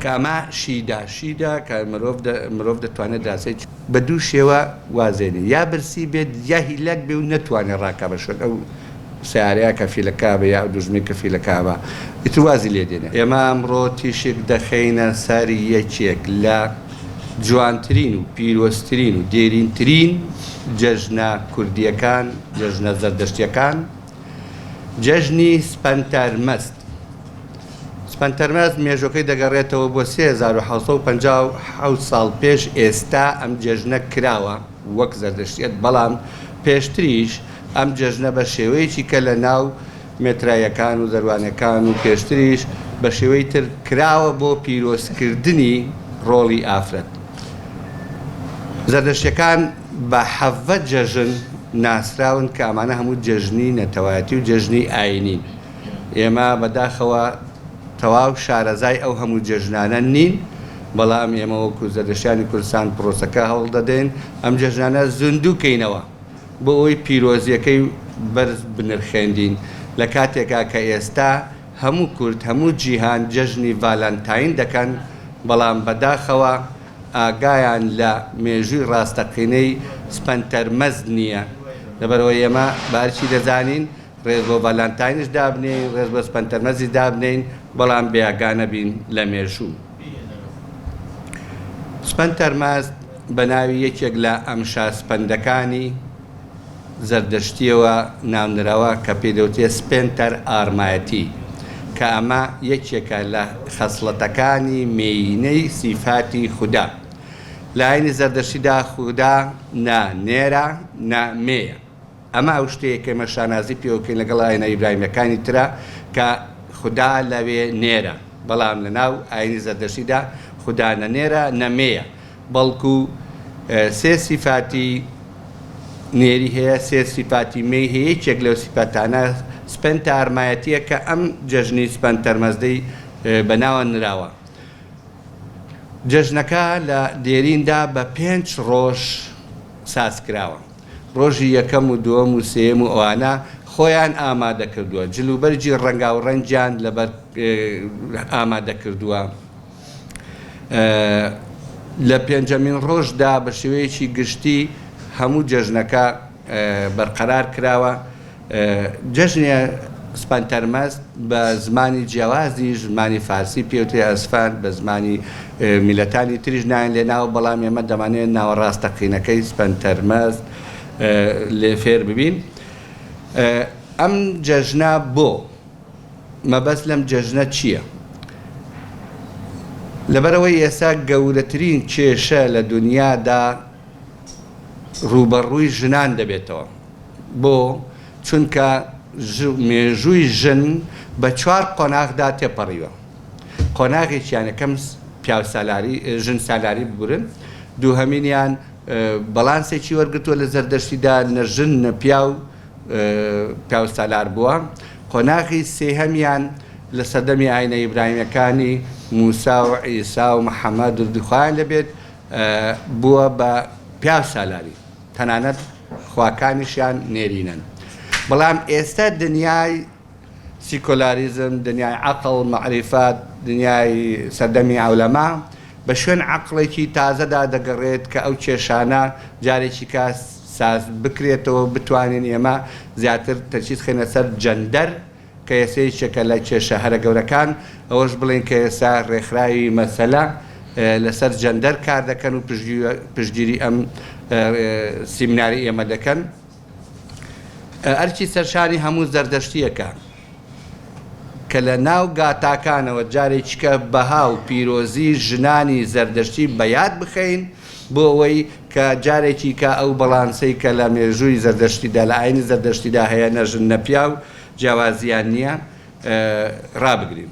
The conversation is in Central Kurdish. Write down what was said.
کە ئەمە شیدا کە مرۆڤ دەتوانێت داسێت بە دوو شێوە وازێنێ یا برسی بێت یا هیلک بێ و نەتوانێت ڕاکە بەشێت ئەو سیارەیە کەفیلەکە بە یا دوژمی کەفیلەکە بە ئیتر وازی لێ دێنێ. ئێمە ئەمڕۆ تیشێک دەخەینە سەری یەکێک لە جوانترین و پیرۆزترین و دێرینترین جەژنە کوردیەکان، جەژنە زەردەشتیەکان، جەژنی سپەنتەرمەست. سپەنتەرمەست مێژوەکەی دەگەڕێتەوە بۆ 3750 ساڵ پێش ئێستا ئەم جەژنە کراوە وەک زەردەشتیەت، بەڵام پێشتریش ئەم جەژنە بە شێوەیەکی کە لە ناو مێترایەکان و دەروانەکان و پێشتریش بە شێوەی تر کراوە بۆ پیرۆزکردنی ڕۆڵی ئافرەت. زەردەشتیەکان بە 7 جەژن ناسراون کە ئەمانە هەموو جەژنی نەتەوایەتی و جەژنی ئاینین. ئێمە بەداخەوە تەواو شارەزای ئەو هەموو جەژنانە نین، بەڵام ئێمە وەکو زەردەشتیانی کوردستان پرۆسەکە هەوڵ دەدەین ئەم جەژنانە زوندووکەینەوە بۆ ئەوی پیرۆزیەکەی بەرز بنرخێندین لە کاتێکا کە ئێستا هەموو کورد هەموو جیهان جەژنی ڤالەنتاین دەکەن، بەڵام بەداخەوە ئاگایان لە مێژووی ڕاستەقینەی سپەنتەرمەست نییە. لەبەرەوەی ئێمە بارچی دەزانین ڕێز بۆ ڤالەنتاینش دابنێین، ڕێز بۆ سپەنتەرمەزی دابنین، بەڵام بێئاگانە بین لە مێژوو. سپەنتەرمەست بە ناوی یەکێک لە ئەمشا سپەندەکانی زەردەشتیەوە نامنراوە کە پێدەوتێ سپێنتەر ئارمایەتی، کە ئەمە یەکێکە لە خەسڵەتەکانی مێینەی سیفاتی خودا. لە ئاینی زەردەشتیدا خودا نا نێرە نا مێیە. ئەمە ئەو شتەیە کە ئێمە شانازی پێوەکەین لەگەڵ ئاینە ئیبراهیمیەکانی ترە کە خودا لەوێ نێرە، بەڵام لە ناو ئاینی زەردەشتیدا خودا نە نێرە نە مێیە، بەڵکو سێ سیفاتی نێری هەیە، سێ سیفاتی مێی هەیە. یەکێک لەو سیفاتانە سپەنتە ئارمایەتیە کە ئەم جەژنی سپەنتەرمەزدەی بەناوە نراوە. جەژنەکە لە دێریندا بە 5 ڕۆژ ساز کراوە. ڕۆژی یەکەم و دووەم و سێم و ئەوانە خۆیان ئامادە کردووە، جلوبەرجی ڕەنگا و ڕەنجیان لەبەر ئامادە کردووە. لە پێنجەمین ڕۆژدا بە شێوەیەکی گشتی هەموو جەژنەکە بەرقەرار کراوە. جەژنە سپەنتەرمەست بە زمانی جیاوازی زمانی فارسی پێوتێ ئەسفان، بە زمانی میلەتانی تریش نایەن لێناوە، بەڵام ئێمە دەمانێت ناوەڕاستەقینەکەی سپەنتەرمەست لێ فێر ببین. ئەم جەژنە بۆ مەبەست لەم جەژنە چییە؟ لەبەرەوەی ئێستا گەورەترین کێشە لە دنیادا ڕوبەڕووی ژنان دەبێتەوە. بۆ چونکە مێژووی ژن بە 4 قۆناغدا تێپەڕیوە. قۆناغێکیان یەکەم ژن سالاری بگورن، دووهەمینیان بەڵانسێکی وەرگرتووە لە زەردەشتیدا نە ژن نە پیاو سالار بووە. قۆناغی سێهەمیان لە سەردەمی ئاینە ئیبراهیمیەکانی موسا و عیسا و محەممەد و خۆیان لەبێت بووە بە پیاو سالاری، تەنانەت خواکانیشیان نێرینن. بەڵام ئێستا دنیای سیکۆلاریزم، دنیای عەقڵ مەعریفەت، دنیای سەردەمی عەولەما بە شوێن عەقڵێکی تازەدا دەگەڕێت کە ئەو کێشانە جارێکی کە ساز بکرێتەوە، بتوانین ئێمە زیاتر تەرکیز خێنە سەر جەندەر کە ئێسەیەکێکە لە کێشە هەرە گەورەکان، ئەوەش بڵێن کە ئێستا ڕێکخراوی مەسەلە لەسەر جەندەر کار دەکەن و پشتگیری ئەم سیمیناری ئێمە دەکەن. ئەرکی سەرشانی هەموو زەردەشتیەکە کە لە ناو گاتاکانەوە جارێکیکە بەها و پیرۆزی ژنانی زەردەشتی بەیاد بخەین بۆ ئەوەی کە جارێکی کە ئەو بەڵانسەی کە لە مێژووی زەردەشتیدا لە ئاینی زەردەشتیدا هەیە نە ژن نە پیاو جیاوازیان نییە ڕابگرین.